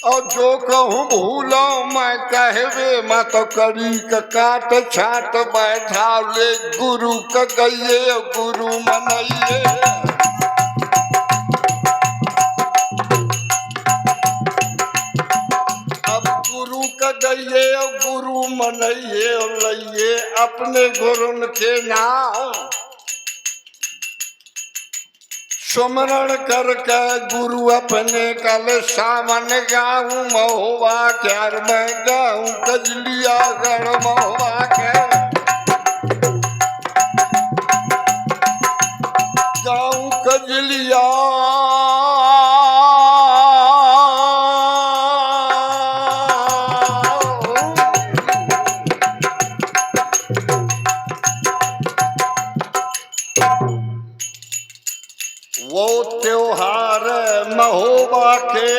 और जो कहूँ भूलो मैं कहवे मत करी का काट छाट बैठा ले गुरु का गइये गुरु मनइये। अब गुरु का गइये गुरु मनइये लइये अपने गुरुन के नाम सुमरण करके गुरु अपने कल सावन गाऊं महुआ क्यार में गाऊं कजलिया गढ़ महुआ के गाऊं कजलिया वो त्योहार महोबा के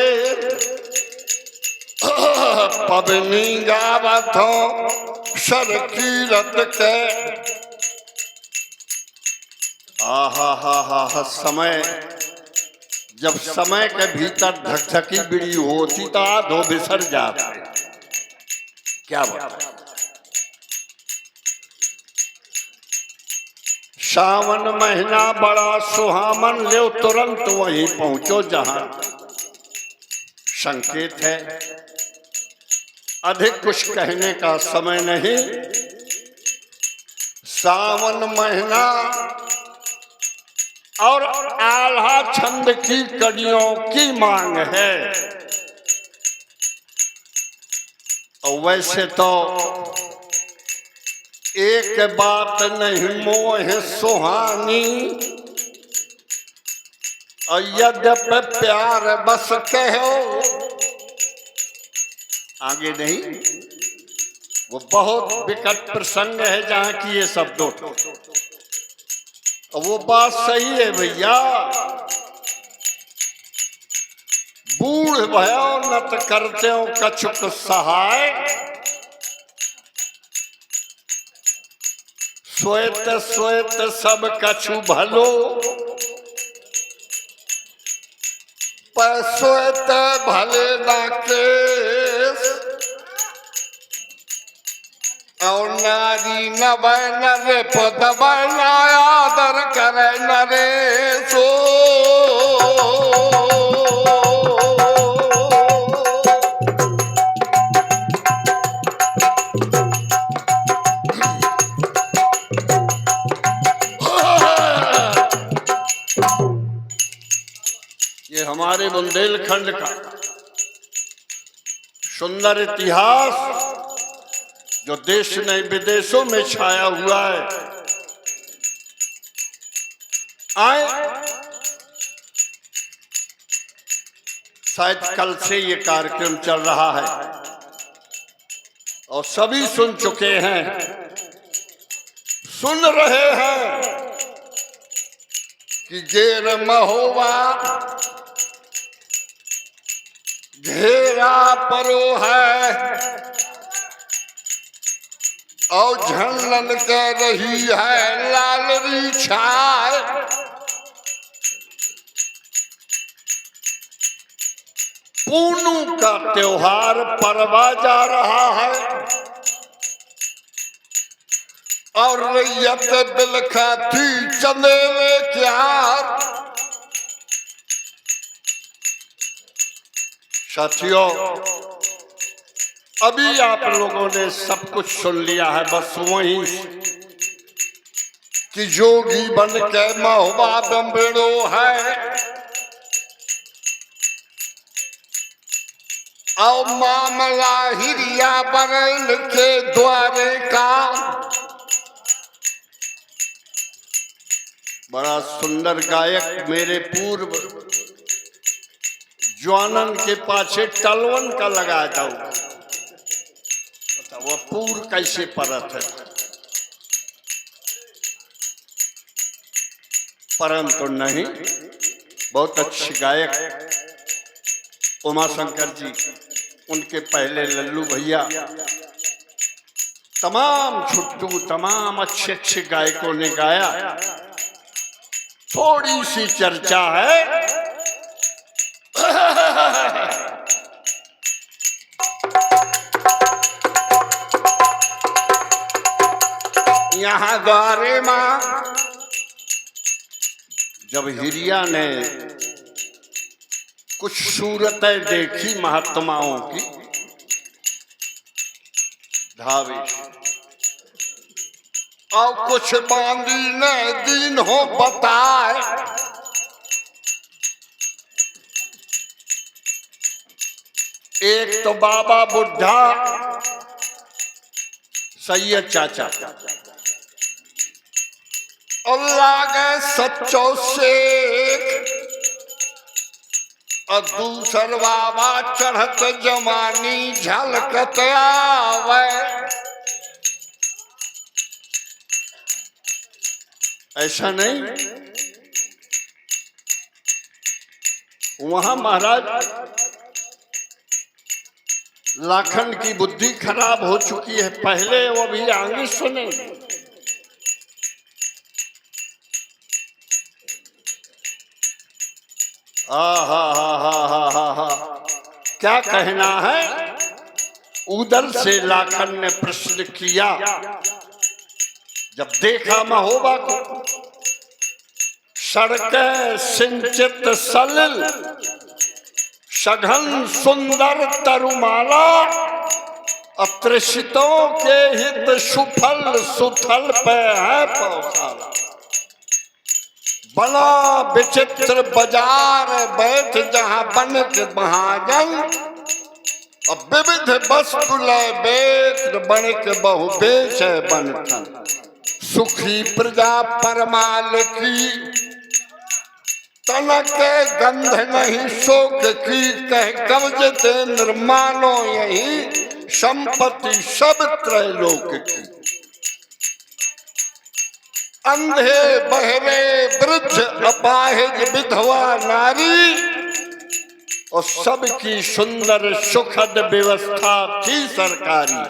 पबनी गावत हो सर कीरत के। आहा हा समय जब समय के भीतर धकधकी बिड़ी होती तो आधो बिसर जाते। क्या बात। सावन महीना बड़ा सुहामन ले तुरंत वहीं पहुंचो जहां संकेत है। अधिक कुछ कहने का समय नहीं। सावन महीना और आल्हा छंद की कड़ियों की मांग है। और वैसे तो एक बात नहीं मोह सुहानी और यद्यपि प्यार बस कहो आगे नहीं। वो बहुत विकट प्रसंग है जहां की ये शब्दों वो बात सही है भैया। बूढ़ भयो नत करते हो कछुक सहाय सोएत सोएत सब कछु भलो पर सोएत भले ना केस और नारी नवै नरे पद आदर करे नरे सो। ये हमारे बुंदेलखंड का सुंदर इतिहास जो देश नहीं विदेशों में छाया हुआ है। आए शायद कल से ये कार्यक्रम चल रहा है और सभी सुन चुके हैं, सुन रहे हैं कि गेर महोबा घेरा परो है और झंडन कर रही है लालरी छाए। पूनू का त्योहार परवा जा रहा है और रैयत बिलखा थी चंदेले क्यार। साथियों अभी आप लोगों ने सब कुछ सुन लिया है। बस वही कि जोगी बन के महुबा बम्बेड़ो है और मामला हिरिया बरैल के द्वारे का। बड़ा सुंदर गायक मेरे पूर्व ज्वानन के पाछे टलवन का लगाया था। वो पूर कैसे परत है परंतु नहीं। बहुत अच्छे गायक उमा शंकर जी, उनके पहले लल्लू भैया, तमाम छुट्टू तमाम अच्छे अच्छे गायकों ने गाया। थोड़ी सी चर्चा है यहाँ द्वारे मां जब हिरिया ने कुछ सूरतें देखी महात्माओं की, धावे और कुछ बांदी ने दीन हो बताए, एक तो बाबा बुढ़ा सैयद चाचा और लागे सच्चो शेख, और दूसर बाबा चढ़त जवानी झलकत आवे। ऐसा नहीं, वहां महाराज लाखन की बुद्धि खराब हो चुकी है, पहले वो भी आगे सुने। क्या कहना है। उधर से लाखन ने प्रश्न किया, जब देखा महोबा को, सड़कें सिंचित सलिल, सघन सुंदर तरुमाला, अतृषितों के हित सुफल सुथल पे है पौसाला। बना विचित्र बाजार बैठ जहां बनक महाजन, और विविध वस्तु लय बेच बनक बहु बेच बनठन। सुखी प्रजा परमाल की, तनक गंध नहीं शोक की, कह कवजते निर्माणो यही, संपत्ति सब त्रैलोक की। अंधे बहरे वृद्ध अपाहिज विधवा नारी, और सबकी सुंदर सुखद व्यवस्था थी सरकारी।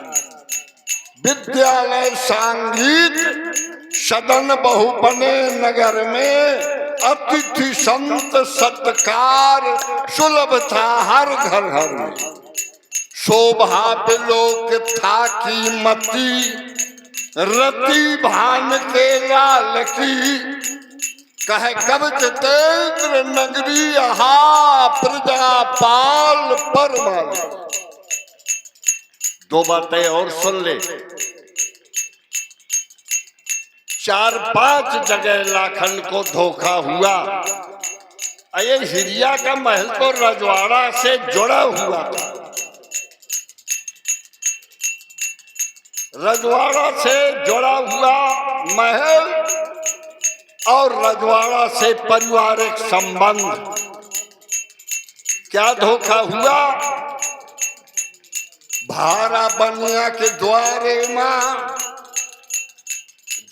विद्यालय संगीत सदन बहु बने नगर में, अतिथि संत सत्कार सुलभ था हर घर घर में। शोभा बिलोक था कीमती, रति भान के लाल की, कह कवच तेंद्र नगरी हा, प्रजा पाल परमाल। दो बातें और सुन ले। 4-5 जगह लाखन को धोखा हुआ। अये हिरिया का महल तो रजवाड़ा से जुड़ा हुआ था, रजवाड़ा से जुड़ा हुआ महल और रजवाड़ा से पारिवारिक संबंध। क्या धोखा हुआ। भारा बनिया के द्वारे मां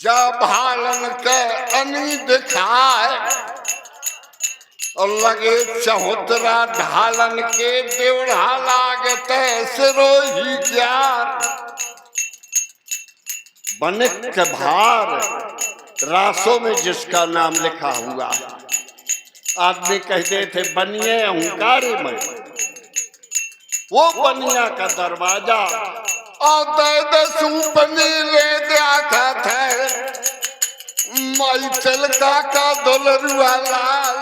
जब भालन के अनी दिखाए, और लगे चौतरा ढालन के देवढ़ा लागते सिरोही ज्ञान। बनक के भार रासों में जिसका नाम लिखा हुआ है, आदमी कहते थे बनिए अहंकारी में, वो बनिया का दरवाजा और सूपनी ले देखा थे माई चलका का दुलरुआ लाल।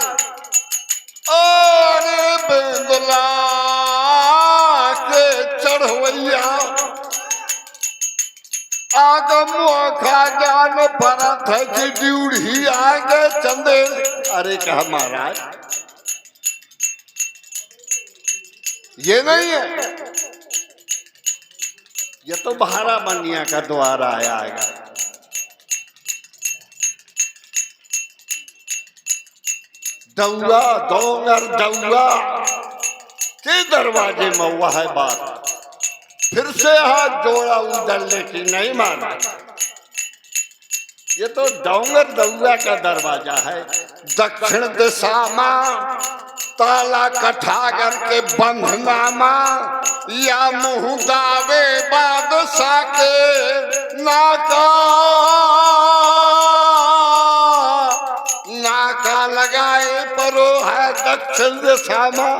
और बेंदला के चढ़वैया आगम खा जान परत है कि ड्यूढ़ी आगे चंदे। अरे कहा महाराज ये नहीं है, ये तो भारा बनिया का द्वार आएगा। दौआ दोंगर दौआ के दरवाजे में हुआ है बात। फिर से हाथ जोड़ा उधर लेकिन नहीं माना। ये तो डोंगर दौआ का दरवाजा है। दक्षिण दिशा में ताला कठागर के बंधनामा, या मुँह दावे बादशाह के नाका लगाए परो है दक्षिण दिशा में।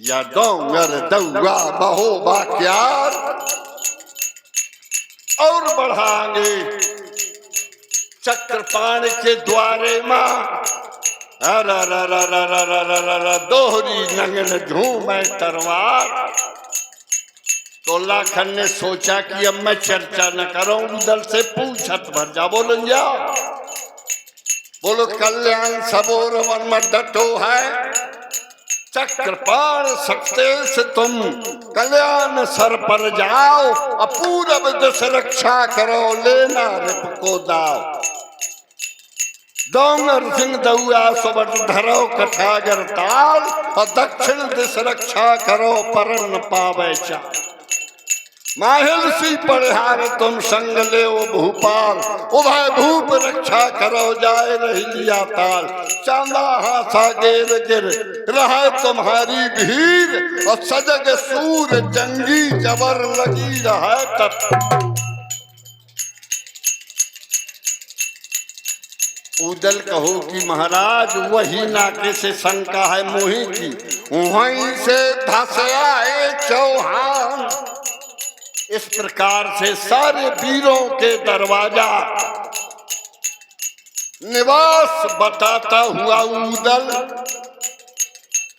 या डोंगर दौआ बहो बाक्यार और बढ़ाएंगे चक्रपाण के द्वारे मां दोहरी नंगन झूमे तरवार। तो लाखन ने सोचा कि अब मैं चर्चा न करूं, उदल से पूछत भर जा। बोलो जा, बोलो कल्याण सबोर मन में डटो है, चक्रपाण सकते से तुम कल्याण सर पर जाओ, अपूर्व दस रक्षा करो, लेना रिप को दाओ। डोंगर सिंह दउआ सुबट धरो कठागर ताल, और दक्षिण दिश रक्षा करो परन पावे चा। माहिल सी परिहार तुम संग ले ओ भूपाल, उभय भूप रक्षा करो जाए रही लिया ताल। चांदा हाथा गेर गिर रहे तुम्हारी भीड़, और सजग सूर जंगी जबर लगी रहे तब। उदल कहो कि महाराज वही नाके से शंका है मोही की, वहीं से धस आए चौहान। इस प्रकार से सारे वीरों के दरवाजा निवास बताता हुआ उदल,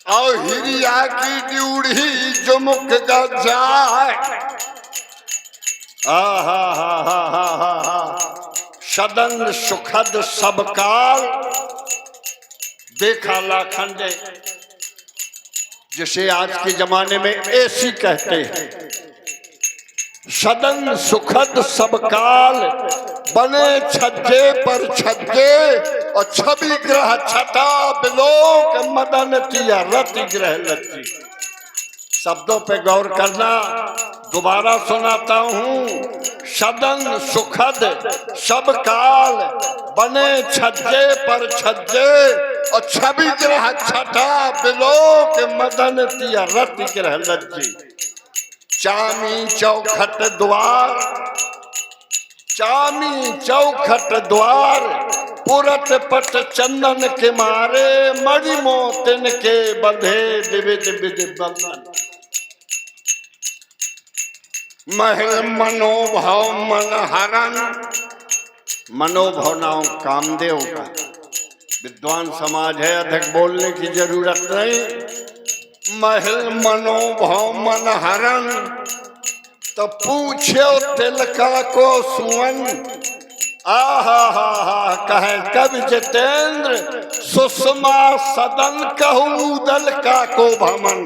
और हिरिया की ड्यूढ़ी जो मुख गजाए। सदन सुखद सब काल। देखा लाखन ने, जिसे आज के जमाने में ऐसी कहते हैं, सदन सुखद सब काल, बने छज्जे पर छज्जे, और छवि ग्रह छटा बिलोक, मदन तिया रति ग्रह लती। शब्दों पे गौर करना, दोबारा सुनाता हूं। सदन सुखद सब काल, बने छज्जे पर छज्जे, और छवि ग्रह छटा बिलोक, मदन तिया रति ग्रह लज्जी। चामी चौखट द्वार, चामी चौखट द्वार, पुरत पट चंदन के मारे, मणि मोतिन के बंधे विविध विधि बंधन। महल मनोभाव मन हरण, मनोभाव नाम कामदेव का। विद्वान समाज है, अधिक बोलने की जरूरत नहीं। महल मनोभाव मन हरण, तो पूछो तिलका को सुवन। आहा हा हा कहे कवि जितेंद्र, सुषमा सदन कहू दल का को भमन,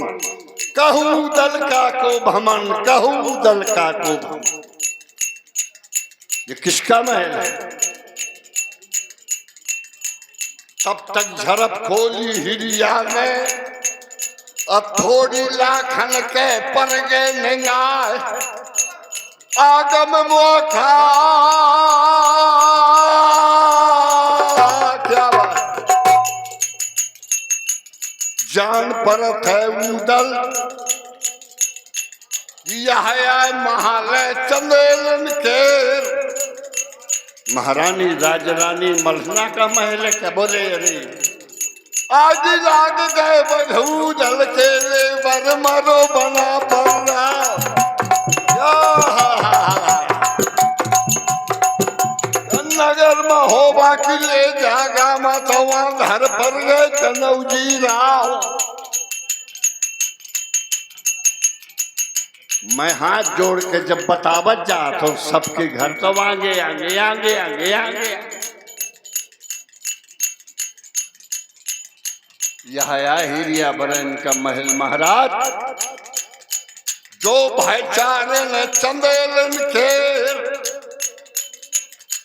कहू दल का को भमन, कहू दल का को भमन। ये किसका महल है? तब तक झड़प खोली हिरिया ने, अब थोड़ी लाखन के पर गए निगाह, आगम मोखा। क्या बात, जान परत है उदल, यह महालय चंदेलन के। महारानी राजरानी मलहना का महल है क्या? बोले अरे आज लाग गए बधू जल के ले बर मरो बना पड़ा। नगर में हो बाकी ले जागा मतवा घर पर गए कनौजी राव। मैं हाथ जोड़ के जब बतावत जा तो सबके घर तो आगे आगे आगे आगे आगे। यह हिरिया बरन का महल महाराज, जो भाईचारे ने चंदेलन के।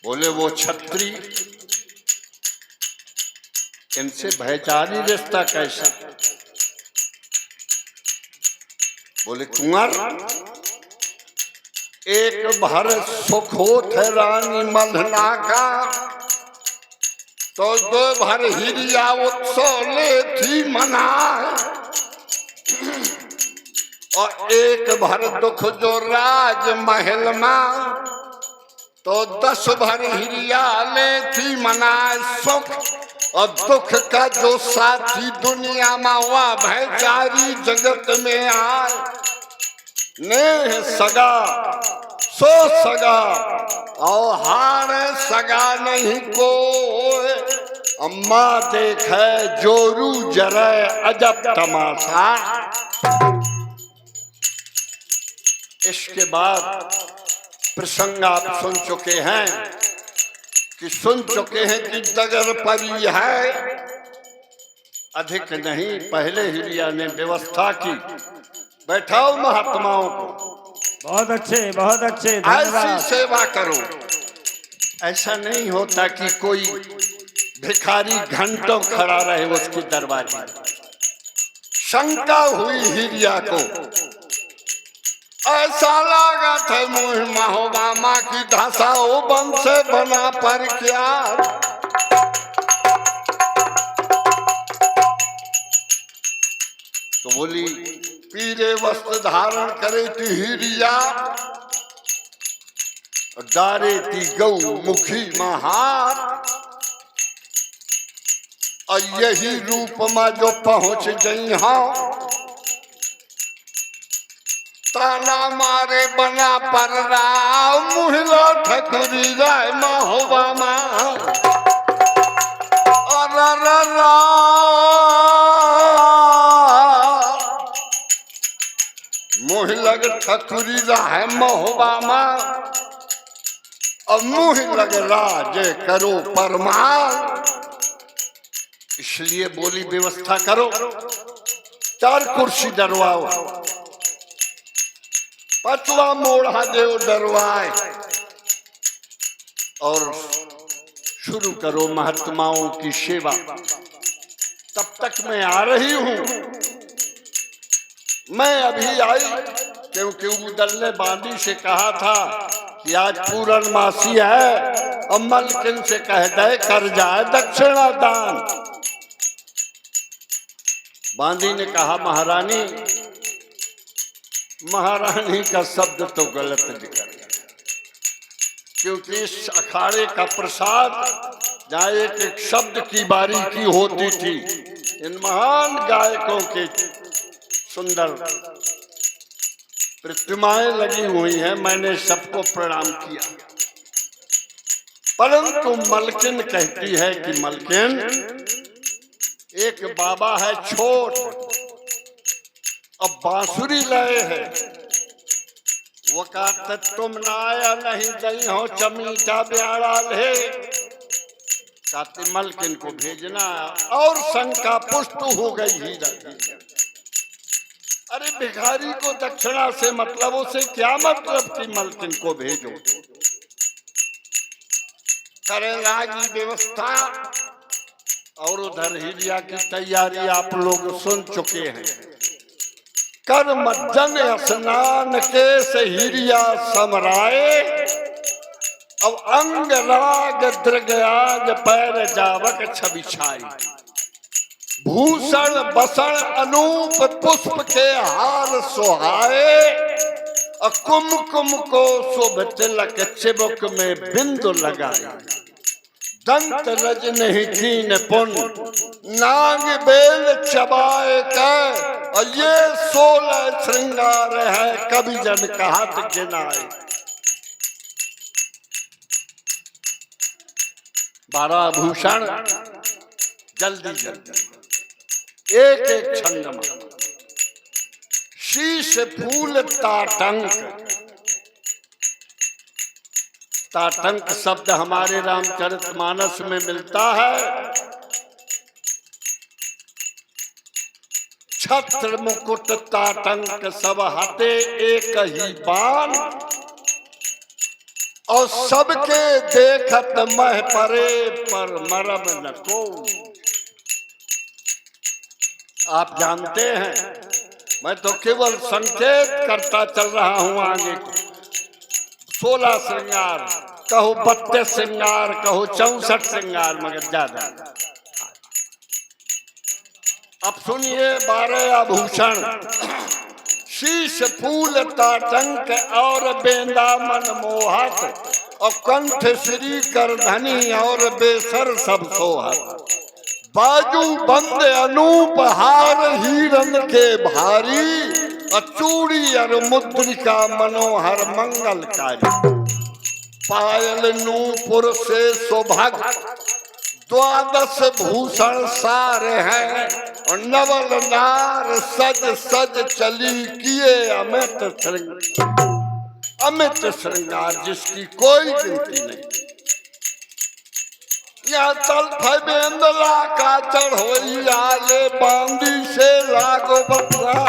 बोले वो छत्री, इनसे भाईचारी रिश्ता कैसा? बोले कुंवर, एक भर सुख होत है रानी मलहना का, तो दो भर हिरिया उत्सव ले थी मना, और एक भर दुख जो राज महल में, तो 10 भर हिरिया ले थी मना। सुख और दुख का जो साथी दुनिया में हुआ भाईचारी जगत में आए, नेह सगा सो सगा और हार सगा नहीं कोई। अम्मा देखे जोरू जरे अजब तमाशा। इसके बाद प्रसंग आप सुन चुके हैं कि डगर परी है। अधिक नहीं, पहले हिरिया ने व्यवस्था की, बैठाओ महात्माओं को। बहुत अच्छे ऐसी सेवा करो। ऐसा नहीं होता कि कोई भिखारी घंटों खड़ा रहे उसके दरवाजे में। शंका हुई हिरिया को, ऐसा लगा था मुँह महोबामा की धसा ओ बन से बना पर क्या। तो बोली पीले वस्त्र धारण करे थी हिरिया, डारे थी गौ मुखी महार। और यही रूप में जो पहुंच गई हाँ, ताना मारे बना पर राम मुहला ठकुरी राय महोबामा। मुँह लग ठकुरी राय महोबामा और मुँह लग राज करो परमार। इसलिए बोली व्यवस्था करो, 4 कुर्सी डरवाओ, 5वां मोढ़ा देव डरवाए और शुरू करो महात्माओं की सेवा। तब तक मैं आ रही हूं। मैं अभी आई क्योंकि उदल ने बांदी से कहा था कि आज पूर्णमासी है और मलकिन से कह दे कर जाए दक्षिणा दान। बांदी ने कहा महारानी का शब्द तो गलत निकल गया, क्योंकि इस अखाड़े का प्रसाद जहाँ एक शब्द की बारीकी होती थी, इन महान गायकों के सुंदर प्रतिमाएं लगी हुई हैं, मैंने सबको प्रणाम किया। परंतु मलकिन कहती है कि मलकिन, एक बाबा है छोट, अब बांसुरी लय है, वो कहते तुम ना आया नहीं गई हो चमीटा ब्याड़ा ले। कहते मलकिन को भेजना, और शंका पुष्ट हो गई हीरा। अरे भिखारी को दक्षिणा से मतलब, उसे क्या मतलब कि मलकिन को भेजो। करे लागी व्यवस्था और उधर हिरिया की तैयारी आप लोग सुन चुके हैं। कर्म जन स्नान के से हिरिया समराए, अब अंग राग दृगयाज पैर जावक छवि छाई। भूषण बसण अनूप पुष्प के हार सोहाए, कुमकुम को शुभ तिलक चिबुक में बिंदु लगाए। दंत रज नहीं कीन पुन नाग बेल चबाए कर, और ये 16 श्रृंगार है कभी जन कहत गिनाए। 12 भूषण जल्दी जल्दी एक एक छंद में। शीश फूल ताटंक, ताटंक शब्द हमारे रामचरितमानस में मिलता है। छत्र मुकुट ताटंक सब हाथे एक ही बाण, और सबके देखत मह परे पर मरम न को। आप जानते हैं, मैं तो केवल संकेत करता चल रहा हूं आगे को। 16 श्रृंगार कहो, 32 श्रृंगार कहो, 64 श्रृंगार, मगर ज्यादा। अब सुनिए 12 आभूषण। शीश फूल ताटंक और बेंदा मनमोहक, और कंठ श्री करधनी और बेसर सब सोहत। बाजू बंद अनूप हार हिरन के भारी, चूड़ी और मुद्रिका मनोहर मंगलकारी, पायल नूपुर से सुभग, द्वादश भूषण सार हैं, और नवल नार सज सज चली किए अमित श्रृंगार जिसकी कोई गिनती नहीं। या तलफेंदला का चढ़ोई आले बांदी से लागो बतरा।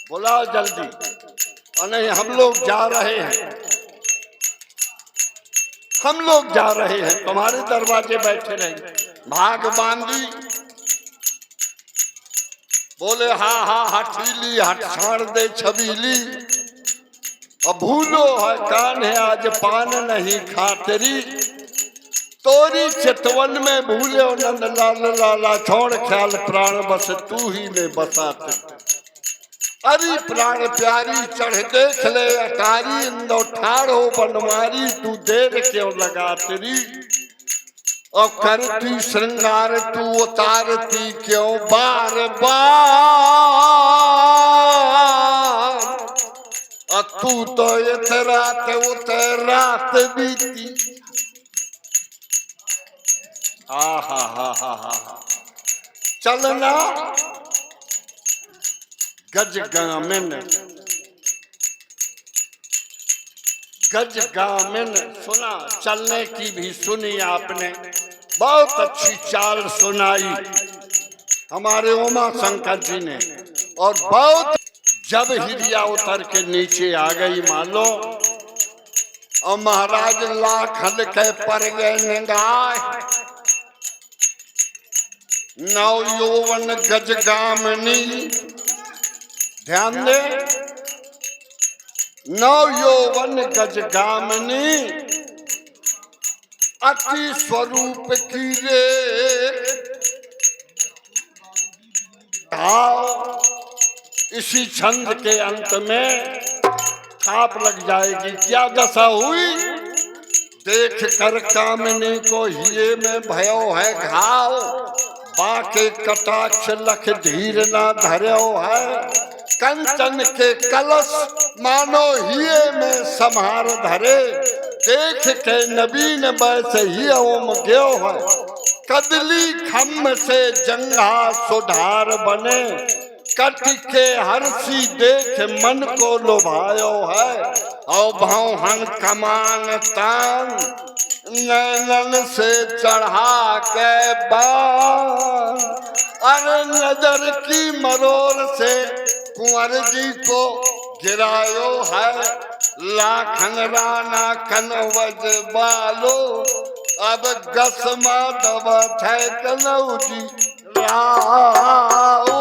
बुलाओ जल्दी, और नहीं हम लोग जा रहे हैं, हम लोग जा रहे हैं, तुम्हारे दरवाजे बैठे रहेंगे। भाग बांधी बोले हा हा हठीली हठ छाड़ दे छबीली, अब भूलो है कान है आज पान नहीं खातरी, तोरी चितवन में भूले नंद लाल लाला, छोड़ ख्याल प्राण बस तू ही में बसाते। अरे प्राण प्यारी चढ़ देख ले अटारी, इंदो ठाड़ो बनमारी, तू देर क्यों लगातरी, और करती श्रृंगार तू उतारती क्यों बार बार, और तू तो इतरात उतरात बीती। हा चलना गजगामिन, गजगामिन सुना, चलने की भी सुनी आपने, बहुत अच्छी चाल सुनाई हमारे उमा शंकर जी ने, और बहुत जब हिरिया उतर के नीचे आ गई मानो, और महाराज लाखन के पर गए निगाह, नव यौवन गजगामिनी, ध्यान दे, नव यौवन गजगामिनी, अति स्वरूप की रे भाव। इसी छंद के अंत में खाप लग जाएगी। क्या दशा हुई, देख कर कामनी को हिये में भयो है घाव, बाके कटाक्ष लख धीर ना धर्यो है, कंचन के कलश मानो हिये में संहार धरे, देख के नवीन बैस ही ओम ग्यो है, कदली खम्म से जंघा सुधार बने, कट के हर्षी देख मन को लुभायो है, और भौहन कमान तान नैनन से चढ़ा के बाण, अरे नजर की मरोर से कुंवर जी को गिरायो है, लाखन राना कनवज बालो, अब गसमा दबा थे कनौ जी राव।